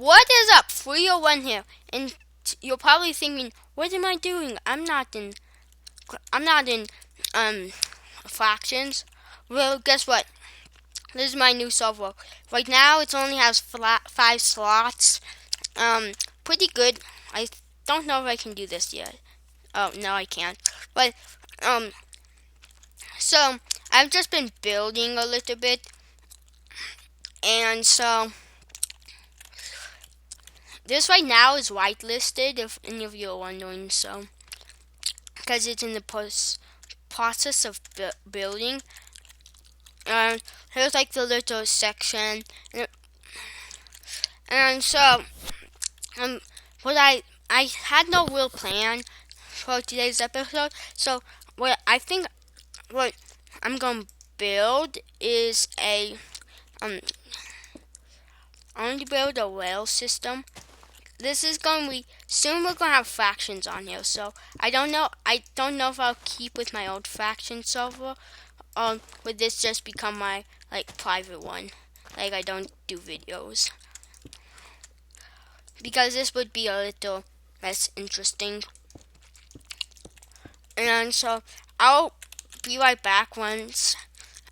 What is up? 301 here, and you're probably thinking, "What am I doing? I'm not in fractions." Well, guess what? This is my new server. Right now, it only has 5 slots. Pretty good. I don't know if I can do this yet. Oh no, I can't. But um, so I've just been building a little bit, and so this right now is whitelisted, if any of you are wondering, so, because it's in the process of building. Here's like the little section, and so, what I had no real plan for today's episode, so what I'm gonna build is I want to build a rail system. This is going to be soon. We're gonna have fractions on here, so I don't know if I'll keep with my old fraction server, or would this just become my private one? Like, I don't do videos, because this would be a little less interesting. And so I'll be right back once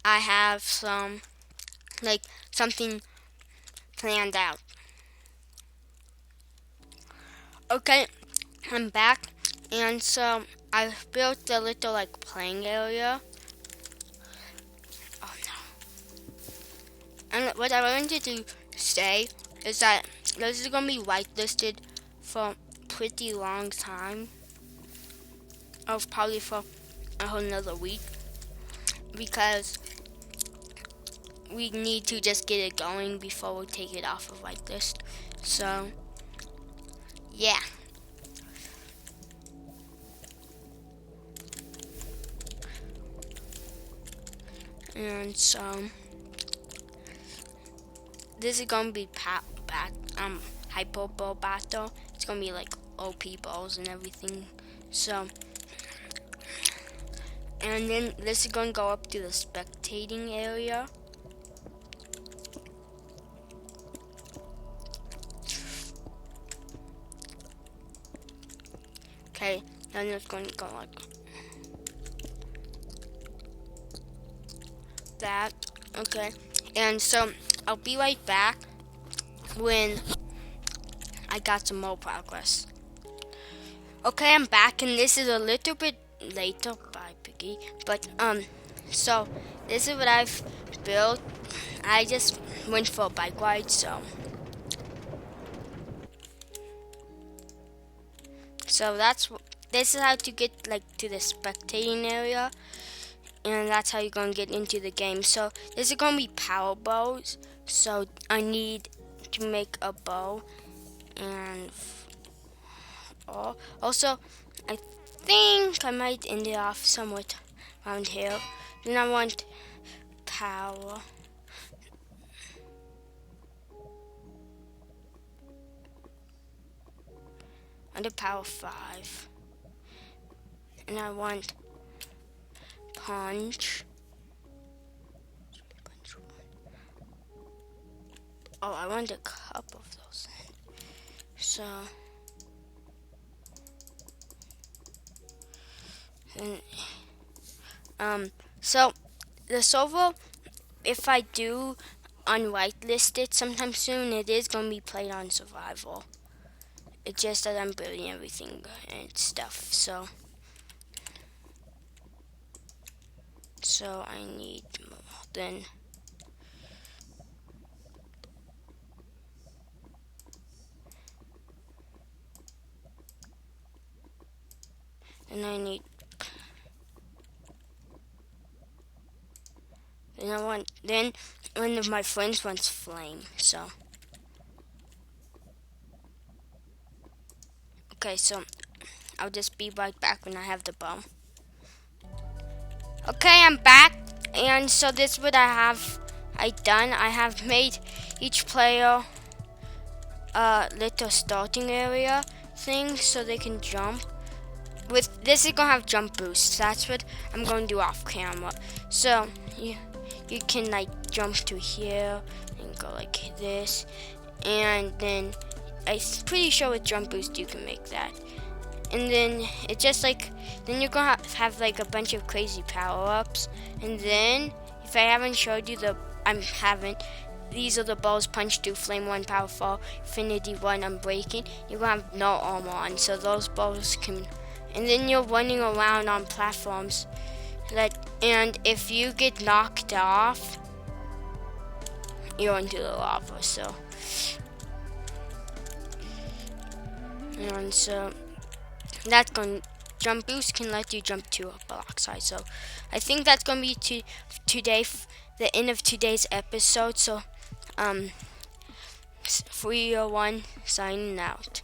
I have something planned out. Okay, I'm back, and so I've built a little playing area. Oh no! And what I wanted to say is that this is gonna be whitelisted for a pretty long time, of probably for a whole another week, because we need to just get it going before we take it off of whitelist. So yeah. And so this is gonna be hyper ball battle. It's gonna be like OP balls and everything. So, and then this is gonna go up to the spectating area. Okay, then it's going to go like that. Okay, and so I'll be right back when I got some more progress. Okay, I'm back, and this is a little bit later. Bye, Piggy. But so this is what I've built. I just went for a bike ride, so this is how to get to the spectating area, and that's how you're gonna get into the game. So this is gonna be power bows. So I need to make a bow, and also I think I might end it off somewhat around here. Then I want power. Under power 5, and I want punch. Oh, I want a couple of those then. So, so the server, if I do unwhitelist it sometime soon, it is gonna be played on survival. It's just that I'm building everything and stuff, so I need more than and I need then one of my friends wants flame, so okay, so I'll just be right back when I have the bow. Okay, I'm back, and so this is what I done. I have made each player a little starting area thing so they can jump. With this is gonna have jump boosts. That's what I'm gonna do off camera. So you can jump to here and go like this, and then I'm pretty sure with Jump Boost you can make that. And then it's just like, then you're gonna have like a bunch of crazy power-ups. And then, if I haven't showed you these are the balls: Punch 2, Flame 1, Power 4, Infinity 1, Unbreaking. You're gonna have no armor on, so those balls can, and then you're running around on platforms and if you get knocked off, you're into the lava. So, and so that's going. Jump Boost can let you jump to a block size. So I think that's going to be the end of today's episode. So 301 signing out.